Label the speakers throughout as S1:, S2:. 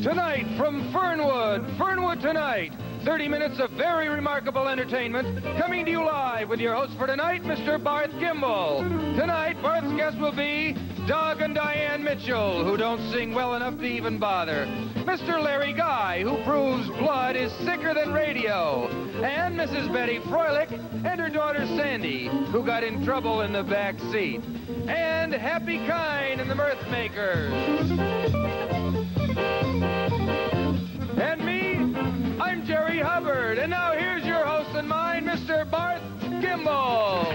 S1: Tonight from Fernwood Tonight. 30 minutes of very remarkable entertainment coming to you live with your host for tonight, Mr. Barth Gimble. Tonight, Barth's guest will be Doug and Diane Mitchell, who don't sing well enough to even bother. Mr. Larry Guy, who proves blood is sicker than radio. And Mrs. Betty Froelich and her daughter Sandy, who got in trouble in the back seat. And Happy Kyne and the Mirth Makers. And me, I'm Jerry Hubbard. And now here's your host and mine, Mr. Barth Gimble.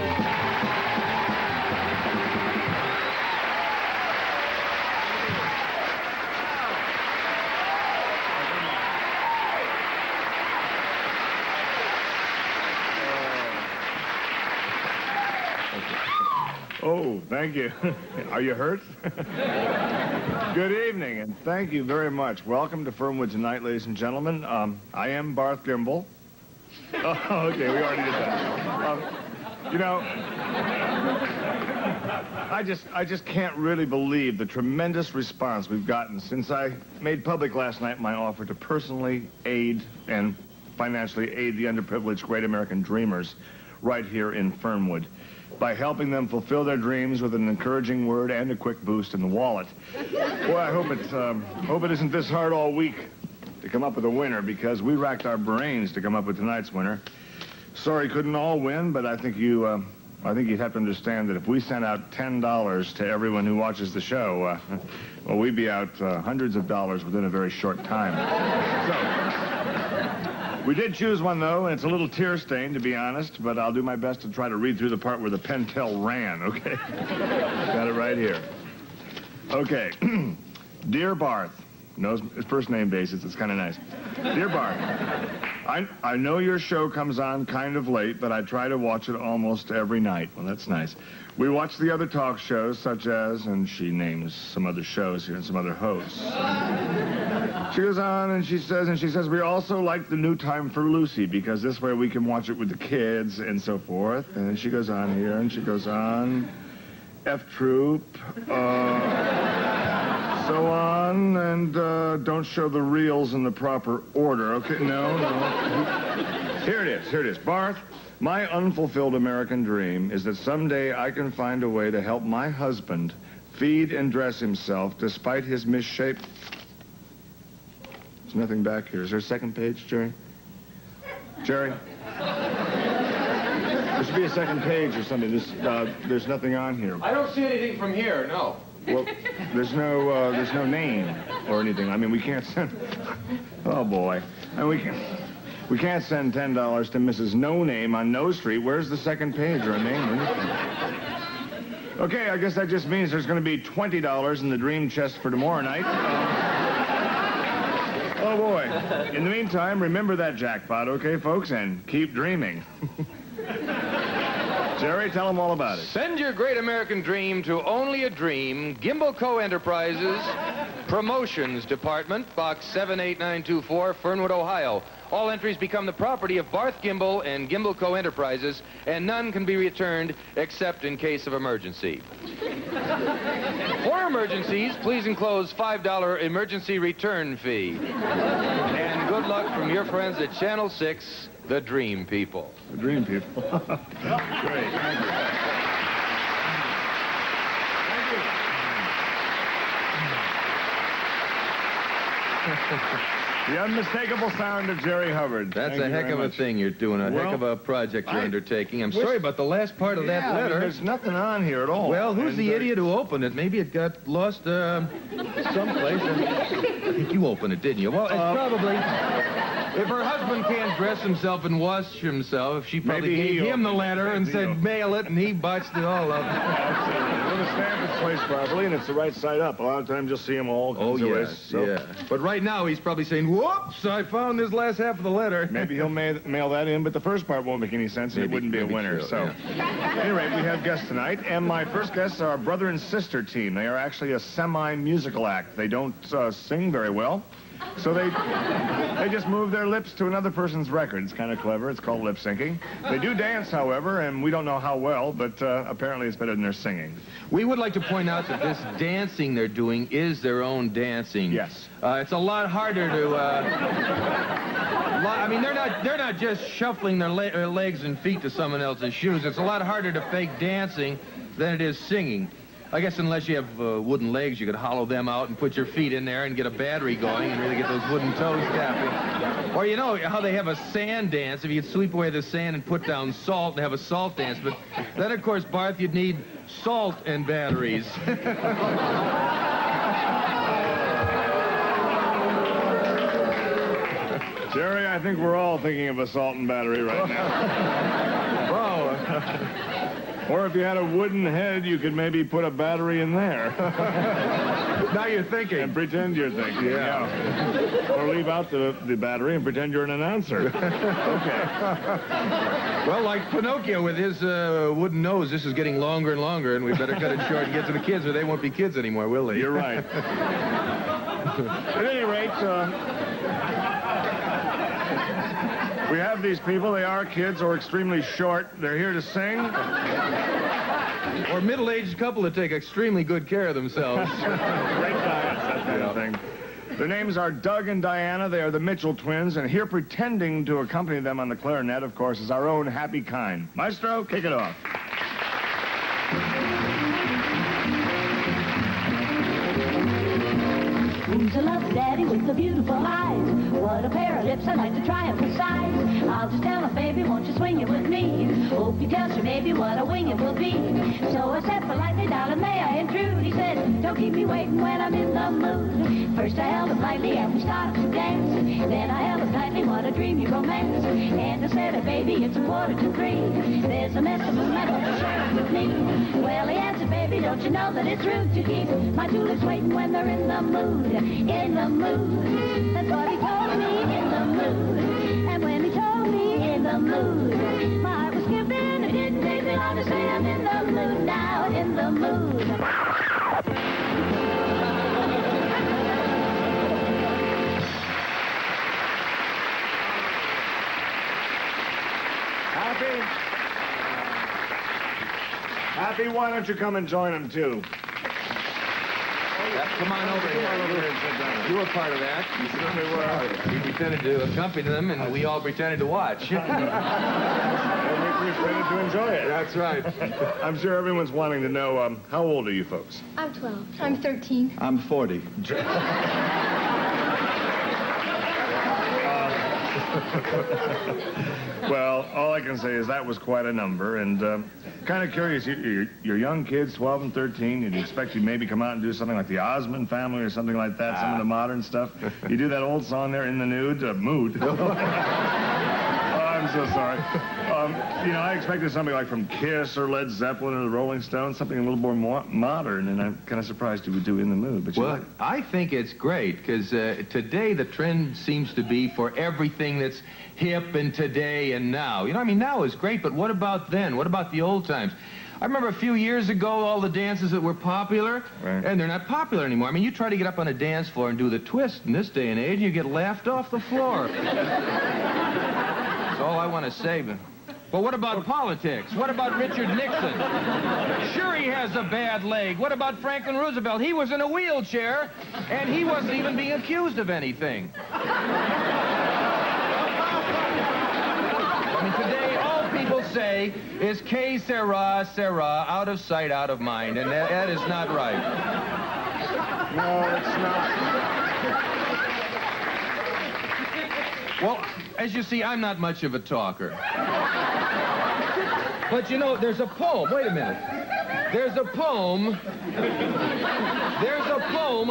S2: Oh, thank you. Are you hurt? Good evening, and thank you very much. Welcome to Fernwood Tonight, ladies and gentlemen. I am Barth Gimble. Oh, okay, we already did that. You know, I just can't really believe the tremendous response we've gotten since I made public last night my offer to personally aid and financially aid the underprivileged great American dreamers right here in Fernwood, by helping them fulfill their dreams with an encouraging word and a quick boost in the wallet. Boy, I hope it isn't this hard all week to come up with a winner, because we racked our brains to come up with tonight's winner. Sorry couldn't all win, but I think you'd have to understand that if we sent out $10 to everyone who watches the show, well, we'd be out hundreds of dollars within a very short time. So, we did choose one, though, and it's a little tear-stained, to be honest, but I'll do my best to try to read through the part where the Pentel ran, okay? Got it right here. Okay. Dear Barth. Knows his first name basis. It's kind of nice. Dear Barth, I know your show comes on kind of late, but I try to watch it almost every night. Well, that's nice. We watch the other talk shows, such as, and she names some other shows here and some other hosts. She goes on and she says, we also like the new Time for Lucy, because this way we can watch it with the kids and so forth. And then she goes on here and she goes on. F Troop, so on, and don't show the reels in the proper order. Okay, no. Here it is. Barth, my unfulfilled American dream is that someday I can find a way to help my husband feed and dress himself despite his misshape. There's nothing back here. Is there a second page, Jerry? Jerry? There should be a second page or something. There's nothing on here.
S1: I don't see anything from here, no.
S2: Well, there's no name or anything. I mean, we can't send... Oh, boy. And we can't send $10 to Mrs. No Name on No Street. Where's the second page or a name or anything? Okay, I guess that just means there's going to be $20 in the dream chest for tomorrow night. Oh, boy. In the meantime, remember that jackpot, okay, folks? And keep dreaming. Jerry, tell them all about it.
S1: Send your great American dream to Only a Dream, Gimble Co. Enterprises, Promotions Department, Box 78924, Fernwood, Ohio. All entries become the property of Barth Gimble and Gimble Co. Enterprises, and none can be returned except in case of emergency. For emergencies, please enclose $5 emergency return fee. And good luck from your friends at Channel 6, the Dream People.
S2: The Dream People. Great. Thank you. The unmistakable sound of Jerry Hubbard.
S1: That's a heck of a thing you're doing, a heck of a project you're undertaking. I'm sorry about the last part of that letter.
S2: There's nothing on here at all.
S1: Well, who's the idiot who opened it? Maybe it got lost someplace. I think you opened it, didn't you? Well, it's probably... If her husband can't dress himself and wash himself, she probably gave him the letter and said, mail it, and he botched it all up.
S2: Absolutely. The stamp is placed properly, and it's the right side up. A lot of times you'll see them all.
S1: Oh, yes, yeah. But right now, he's probably saying, whoops, I found this last half of the letter.
S2: Maybe he'll mail that in, but the first part won't make any sense, and it wouldn't be a winner.
S1: True,
S2: so,
S1: yeah.
S2: At any rate, we have guests tonight, and my first guests are a brother and sister team. They are actually a semi-musical act. They don't sing very well. So they just move their lips to another person's record. It's kind of clever. It's called lip syncing. They do dance, however, and we don't know how well, but apparently it's better than their singing.
S3: We would like to point out that this dancing they're doing is their own dancing.
S2: Yes.
S3: It's a lot harder to... I mean, they're not just shuffling their legs and feet to someone else's shoes. It's a lot harder to fake dancing than it is singing. I guess unless you have wooden legs, you could hollow them out and put your feet in there and get a battery going and really get those wooden toes tapping. Or you know how they have a sand dance, if you could sweep away the sand and put down salt and have a salt dance. But then, of course, Barth, you'd need salt and batteries.
S2: Jerry, I think we're all thinking of a salt and battery right now.
S3: Whoa.
S2: Or if you had a wooden head, you could maybe put a battery in there.
S3: Now you're thinking.
S2: And pretend you're thinking, yeah. Or leave out the battery and pretend you're an announcer. Okay.
S3: Well, like Pinocchio with his wooden nose, this is getting longer and longer, and we better cut it short and get to the kids, or they won't be kids anymore, will they?
S2: You're right. At any rate, we have these people. They are kids or extremely short. They're here to sing.
S3: Or middle-aged couple that take extremely good care of themselves.
S2: Great diets, that kind of thing. Their names are Doug and Diana. They are the Mitchell twins, and here pretending to accompany them on the clarinet, of course, is our own Happy Kyne. Maestro, kick it off.
S4: Who's a lovely daddy with the beautiful eyes? What a pair of lips, I'd like to try them for size. I'll just tell him, baby, won't you swing it with me? Hope he tells you, maybe, what a wing it will be. So I said politely, darling, may I intrude? He said, don't keep me waiting when I'm in the mood. First I held him lightly and we started to dance. Then I held him tightly, what a dreamy romance. And I said, baby, it's 2:45. There's a mess of room, I want to share it with me. Well, he answered, baby, don't you know that it's rude to keep my tulips waiting when they're in the mood? In the mood. That's what he told me, in the mood. And when he told me in the mood, my heart was skipping. It didn't take me long to say I'm in the mood now, in the mood.
S2: Happy, why don't you come and join them, too?
S3: Come on over here.
S2: And sit down.
S3: You were part of that.
S2: You certainly were.
S3: We pretended to accompany them, and we all pretended to watch.
S2: And we pretended to enjoy it.
S3: That's right.
S2: I'm sure everyone's wanting to know, how old are you folks?
S5: I'm 12. I'm 13.
S6: I'm 40.
S2: Well, all I can say is that was quite a number, and kind of curious, you're young kids, 12 and 13, you'd expect you'd maybe come out and do something like the Osmond Family or something like that, some of the modern stuff. You do that old song there, In the Nude, Mood. I'm so sorry. You know, I expected something like from Kiss or Led Zeppelin or the Rolling Stones, something a little more modern, and I'm kind of surprised you would do In the Mood. But
S3: Well, I think it's great, because today the trend seems to be for everything that's hip and today and now. You know, I mean, now is great, but what about then? What about the old times? I remember a few years ago, all the dances that were popular, and they're not popular anymore. I mean, you try to get up on a dance floor and do the twist in this day and age, you get laughed off the floor. That's all I want to say. But what about politics? What about Richard Nixon? Sure, he has a bad leg. What about Franklin Roosevelt? He was in a wheelchair, and he wasn't even being accused of anything. I mean, today, all people say is que sera, sera, out of sight, out of mind, and that is not right.
S2: No, it's not.
S3: Well, as you see, I'm not much of a talker. But, you know, there's a poem. Wait a minute. There's a poem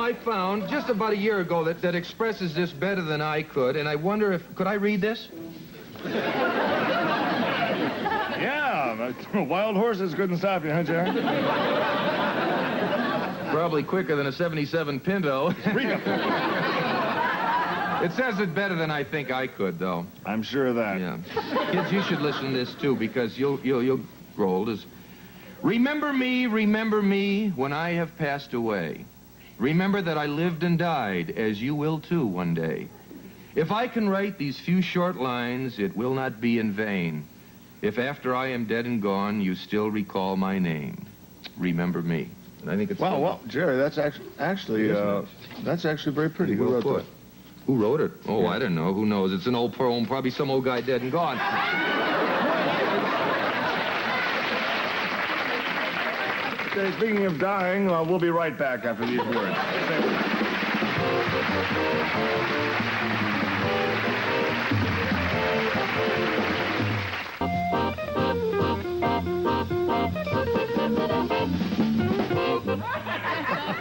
S3: I found just about a year ago that expresses this better than I could, and I wonder if... Could I read this?
S2: Yeah, wild horses couldn't stop you, huh, Jerry?
S3: Probably quicker than a 77 Pinto.
S2: Read it.
S3: It says it better than I think I could, though.
S2: I'm sure of that.
S3: Yeah. Kids, you should listen to this, too, because you'll grow old. Remember me when I have passed away. Remember that I lived and died, as you will too one day. If I can write these few short lines, it will not be in vain. If after I am dead and gone, you still recall my name, remember me. And I think it's
S2: Well, Jerry, that's actually very pretty. Who wrote that?
S3: Who wrote it? Oh, yeah. I don't know. Who knows? It's an old poem, probably some old guy dead and gone.
S2: Okay, speaking of dying, we'll be right back after these words.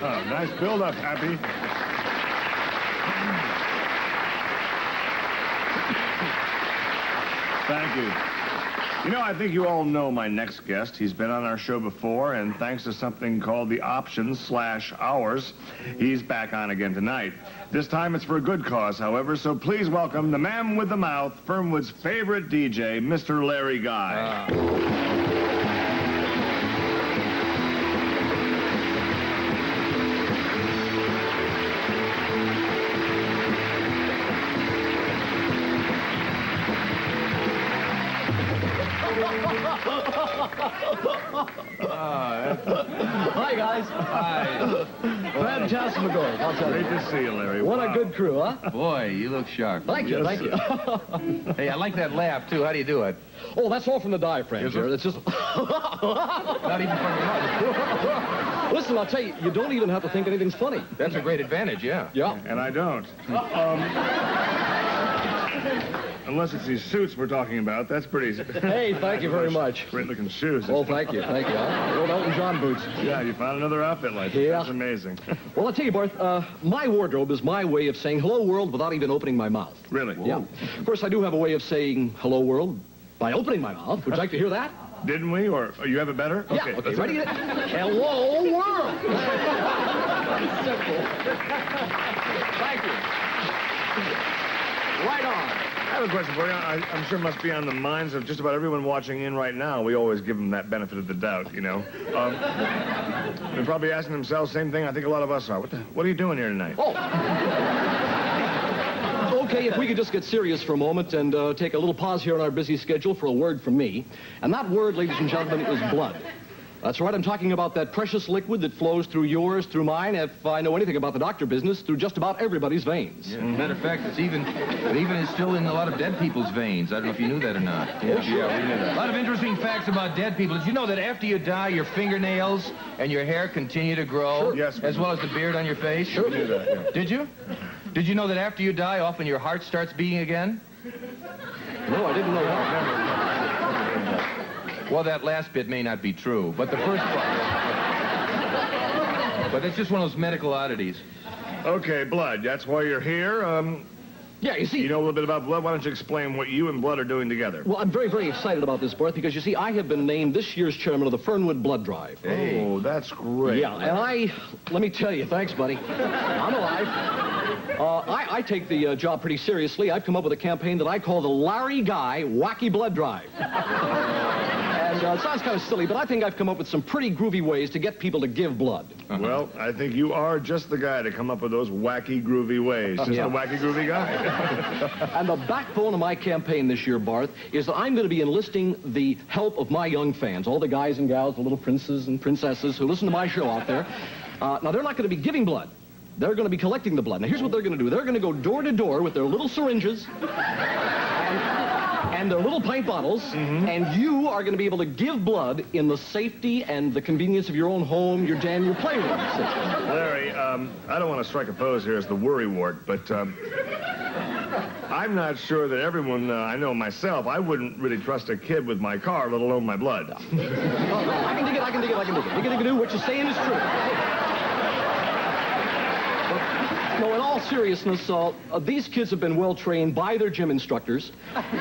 S2: Oh, nice build-up, Happy. Thank you. You know, I think you all know my next guest. He's been on our show before, and thanks to something called the Options/Hours, he's back on again tonight. This time it's for a good cause, however, so please welcome the man with the mouth, Fernwood's favorite DJ, Mr. Larry Guy.
S6: Hi, guys.
S3: Hi.
S6: Fantastic, I'll tell you.
S2: Great to see you, Larry.
S6: What
S2: Wow.
S6: a good crew, huh?
S3: Boy, you look sharp.
S6: Thank you, thank you.
S3: Hey, I like that laugh, too. How do you do it?
S6: Oh, that's all from the diaphragm,
S3: Is it?
S6: Jared. It's just...
S3: Not even from your mouth.
S6: Listen, I'll tell you, you don't even have to think anything's funny.
S3: That's a great advantage, yeah.
S6: Yeah.
S2: And I don't. Unless it's these suits we're talking about. That's pretty...
S6: Hey, thank you very much.
S2: Great-looking shoes.
S6: Oh, thank you, thank you. Old Elton John boots.
S2: Yeah, you found another outfit like that.
S6: Yeah.
S2: That's amazing.
S6: Well, I'll tell you, Barth, my wardrobe is my way of saying hello, world, without even opening my mouth.
S2: Really?
S6: Yeah. Of course, I do have a way of saying hello, world, by opening my mouth. Would you like to hear that?
S2: Didn't we? Or you have it better?
S6: Yeah, okay, ready? Hello, world! Simple. Thank you. Right on.
S2: I have a question for you. I'm sure it must be on the minds of just about everyone watching in right now. We always give them that benefit of the doubt, you know. They're probably asking themselves the same thing I think a lot of us are. What are you doing here tonight?
S6: Oh. Okay, if we could just get serious for a moment and take a little pause here on our busy schedule for a word from me. And that word, ladies and gentlemen, is blood. That's right, I'm talking about that precious liquid that flows through yours, through mine, if I know anything about the doctor business, through just about everybody's veins.
S3: Yeah. Matter of fact, it even is still in a lot of dead people's veins. I don't know if you knew that or not.
S6: Yeah, sure.
S3: We knew that. A lot of interesting facts about dead people. Did you know that after you die, your fingernails and your hair continue to grow?
S2: Sure. Yes.
S3: As well as the beard on your face?
S2: Sure. We knew that, yeah.
S3: Did you? Did you know that after you die, often your heart starts beating again?
S6: No, I didn't know that.
S3: Well, that last bit may not be true, but the first part. But it's just one of those medical oddities.
S2: Okay, blood. That's why you're here.
S6: Yeah, you see...
S2: You know a little bit about blood. Why don't you explain what you and blood are doing together?
S6: Well, I'm very, very excited about this, Barth, because, you see, I have been named this year's chairman of the Fernwood Blood Drive.
S2: Hey. Oh, that's great.
S6: Yeah, and let me tell you, thanks, buddy. I'm alive. I take the job pretty seriously. I've come up with a campaign that I call the Larry Guy Wacky Blood Drive. And it sounds kind of silly, but I think I've come up with some pretty groovy ways to get people to give blood.
S2: Well, I think you are just the guy to come up with those wacky, groovy ways. Just
S6: Yeah.
S2: the wacky, groovy guy.
S6: And the backbone of my campaign this year, Barth, is that I'm going to be enlisting the help of my young fans, all the guys and gals, the little princes and princesses who listen to my show out there. Now, they're not going to be giving blood. They're going to be collecting the blood. Now, here's what they're going to do. They're going to go door to door with their little syringes and their little pint bottles, and you are going to be able to give blood in the safety and the convenience of your own home, your den, your playroom.
S2: Larry, I don't want to strike a pose here as the worrywart, but I'm not sure that everyone, I know myself, I wouldn't really trust a kid with my car, let alone my blood.
S6: I can dig it, I can dig it, I can dig it. You can do what you're saying is true. No, in all seriousness, these kids have been well trained by their gym instructors.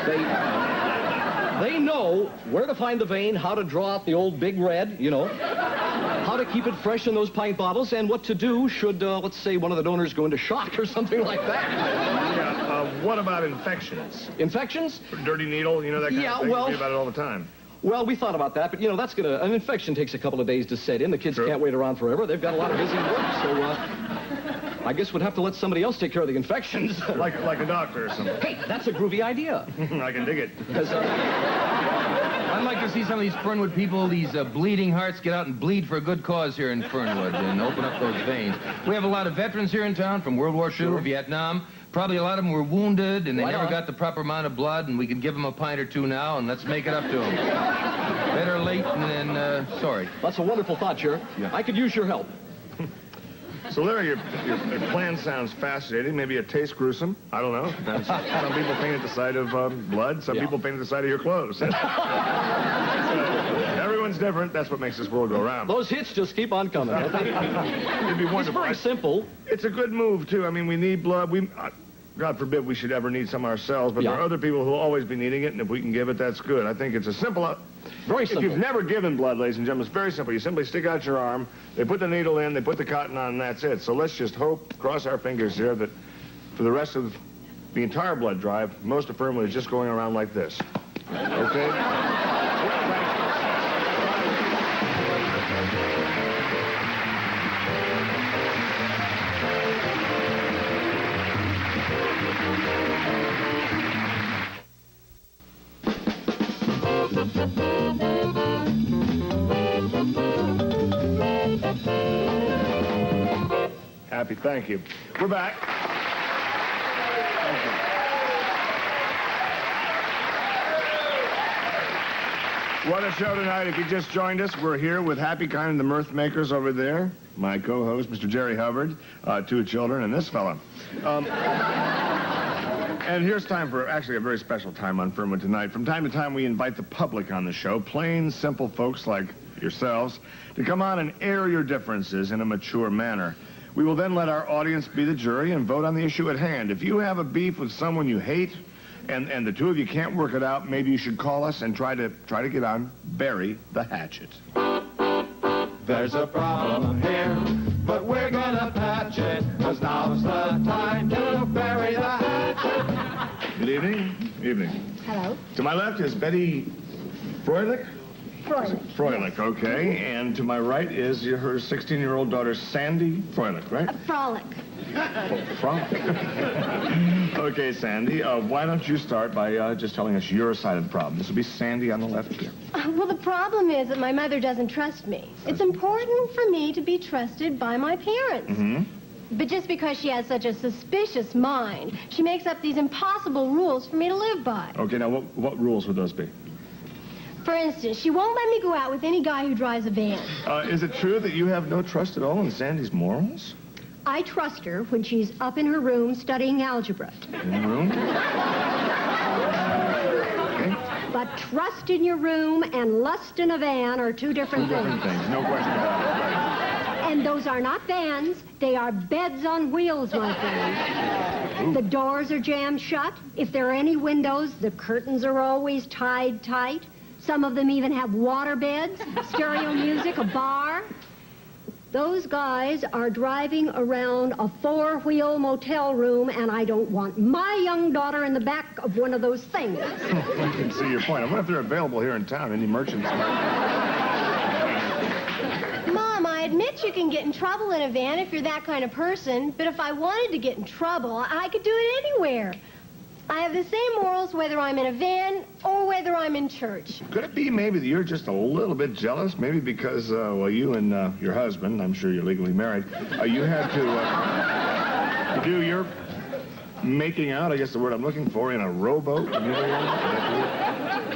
S6: They know where to find the vein, how to draw out the old big red, you know, how to keep it fresh in those pint bottles, and what to do should, let's say, one of the donors go into shock or something like that.
S2: Yeah, what about infections?
S6: Infections?
S2: Dirty needle, you know, that kind of thing?
S6: Well,
S2: You read about it all the time.
S6: Well, we thought about that, but, you know, that's gonna... An infection takes a couple of days to set in. The kids can't wait around forever. They've got a lot of busy work, so, I guess we'd have to let somebody else take care of the infections.
S2: like a doctor or something.
S6: Hey, that's a groovy idea.
S2: I can dig it.
S3: I'd like to see some of these Fernwood people, these bleeding hearts, get out and bleed for a good cause here in Fernwood and open up those veins. We have a lot of veterans here in town from World War II, Vietnam. Probably a lot of them were wounded, and they never got the proper amount of blood, and we could give them a pint or two now, and let's make it up to them. Better late than sorry.
S6: That's a wonderful thought, Sheriff. Yeah. I could use your help.
S2: So, Larry, your plan sounds fascinating. Maybe it tastes gruesome. I don't know. Some people paint it the sight of blood. Some people paint it the sight of your clothes. So, everyone's different. That's what makes this world go round.
S6: Those hits just keep on coming.
S2: It'd be wonderful.
S6: It's very simple.
S2: It's a good move, too. I mean, we need blood. God forbid we should ever need some ourselves, but there are other people who will always be needing it, and if we can give it, that's good. I think it's a simple...
S6: Very simple.
S2: If you've never given blood, ladies and gentlemen, it's very simple. You simply stick out your arm, they put the needle in, they put the cotton on, and that's it. So let's just hope, cross our fingers here, that for the rest of the entire blood drive, most of Fernwood is just going around like this. Okay? Happy, thank you. We're back. Thank you. What a show tonight. If you just joined us, we're here with Happy Kyne and the Mirth Makers over there. My co-host, Mr. Jerry Hubbard, 2 children, and this fella. And here's time for actually a very special time on Fernwood Tonight. From time to time, we invite the public on the show, plain, simple folks like yourselves, to come on and air your differences in a mature manner. We will then let our audience be the jury and vote on the issue at hand. If you have a beef with someone you hate, and the two of you can't work it out, maybe you should call us and try to get on Bury the Hatchet.
S7: There's a problem here, but we're gonna patch it, 'cause now's the time to bury the hatchet.
S2: Good evening. Evening.
S5: Hello.
S2: To my left is Betty Froelich.
S5: Froelich.
S2: Okay. And to my right is her 16-year-old daughter, Sandy Froelich, right?
S5: Frolic.
S2: Frolic. Okay, Sandy, why don't you start by just telling us your side of the problem? This will be Sandy on the left here.
S5: Well, the problem is that my mother doesn't trust me. It's important for me to be trusted by my parents.
S2: Mm-hmm.
S5: But just because she has such a suspicious mind, she makes up these impossible rules for me to live by.
S2: Okay, now what rules would those be?
S5: For instance, she won't let me go out with any guy who drives a van.
S2: Is it true that you have no trust at all in Sandy's morals?
S5: I trust her when she's up in her room studying algebra.
S2: In the room? Okay.
S5: But trust in your room and lust in a van are 2 different things.
S2: Different things, no question about it. Right.
S5: And those are not vans. They are beds on wheels, my friend. The doors are jammed shut. If there are any windows, the curtains are always tied tight. Some of them even have water beds, stereo music, a bar. Those guys are driving around a 4-wheel motel room, and I don't want my young daughter in the back of one of those things.
S2: I can see your point. I wonder if they're available here in town. Any merchants?
S5: Mom, I admit you can get in trouble in a van if you're that kind of person, but if I wanted to get in trouble, I could do it anywhere. I have the same morals whether I'm in a van or whether I'm in church.
S2: Could it be maybe that you're just a little bit jealous? Maybe because, well, you and your husband, I'm sure you're legally married, you had to do your making out, I guess the word I'm looking for, in a rowboat?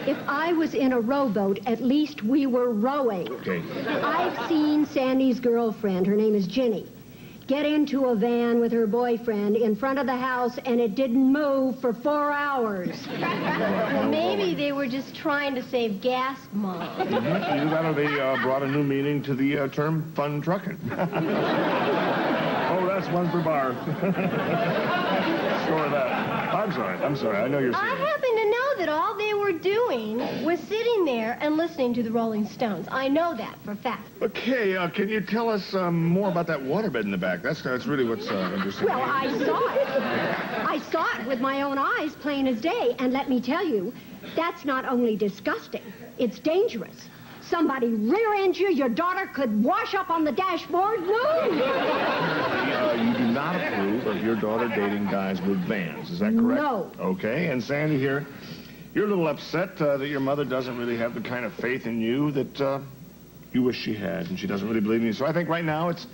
S5: If I was in a rowboat, at least we were rowing.
S2: Okay.
S5: I've seen Sandy's girlfriend, her name is Ginny, get into a van with her boyfriend in front of the house, and it didn't move for 4 hours. Well, maybe they were just trying to save gas, Mom.
S2: Mm-hmm. Either that or they brought a new meaning to the term fun trucking. Oh, that's one for Barth. Score that. I'm sorry. I know you're serious.
S5: I happen to know that all they were doing was sitting there and listening to the Rolling Stones. I know that for a fact.
S2: Okay, can you tell us more about that waterbed in the back? That's really what's interesting.
S5: Well, I saw it. I saw it with my own eyes, plain as day. And let me tell you, that's not only disgusting. It's dangerous. Somebody rear-ends you, your daughter could wash up on the dashboard. No!
S2: You do not approve of your daughter dating guys with vans, is that correct?
S5: No.
S2: Okay, and Sandy here, you're a little upset that your mother doesn't really have the kind of faith in you that you wish she had, and she doesn't really believe in you. So I think right now it's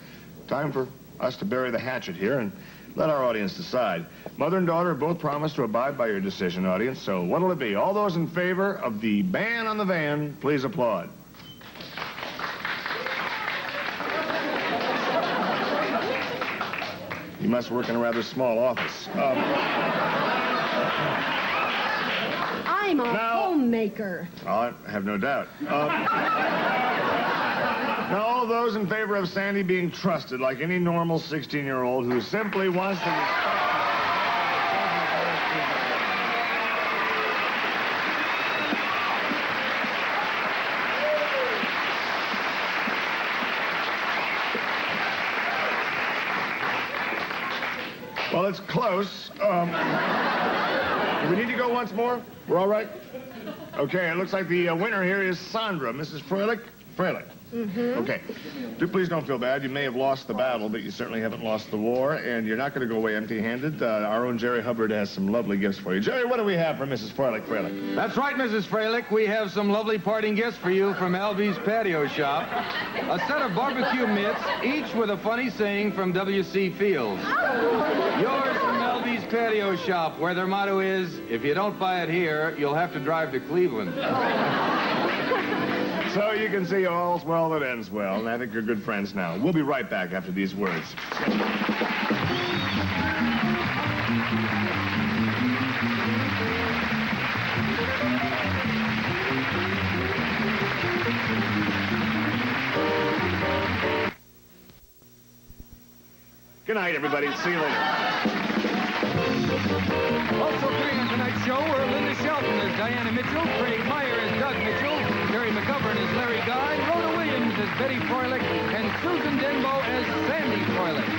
S2: time for us to bury the hatchet here and let our audience decide. Mother and daughter have both promised to abide by your decision, audience, so what'll it be? All those in favor of the ban on the van, please applaud. You must work in a rather small office.
S5: I'm a homemaker.
S2: I have no doubt. Now, all those in favor of Sandy being trusted like any normal 16-year-old who simply wants to respect... Well, it's close. Do we need to go once more? We're all right? Okay, it looks like the winner here is Sandra. Mrs. Freilich? Freilich.
S5: Mm-hmm.
S2: Okay. Please don't feel bad. You may have lost the battle, but you certainly haven't lost the war, and you're not going to go away empty-handed. Our own Jerry Hubbard has some lovely gifts for you. Jerry, what do we have for Mrs. Freilich? Freilich?
S3: That's right, Mrs. Freilich. We have some lovely parting gifts for you from Alvy's Patio Shop. A set of barbecue mitts, each with a funny saying from W.C. Fields. Yours from Alvy's Patio Shop, where their motto is, if you don't buy it here, you'll have to drive to Cleveland.
S2: So you can see all's well that ends well, and I think you're good friends now. We'll be right back after these words. Good night, everybody. See you later.
S1: Also appearing on tonight's show were Linda Shelton as Diana Mitchell, Craig Meyer as Doug Mitchell, Terry McGovern as Larry Guy, Rhoda Williams as Betty Freilich, and Susan Denbo as Sandy Freilich.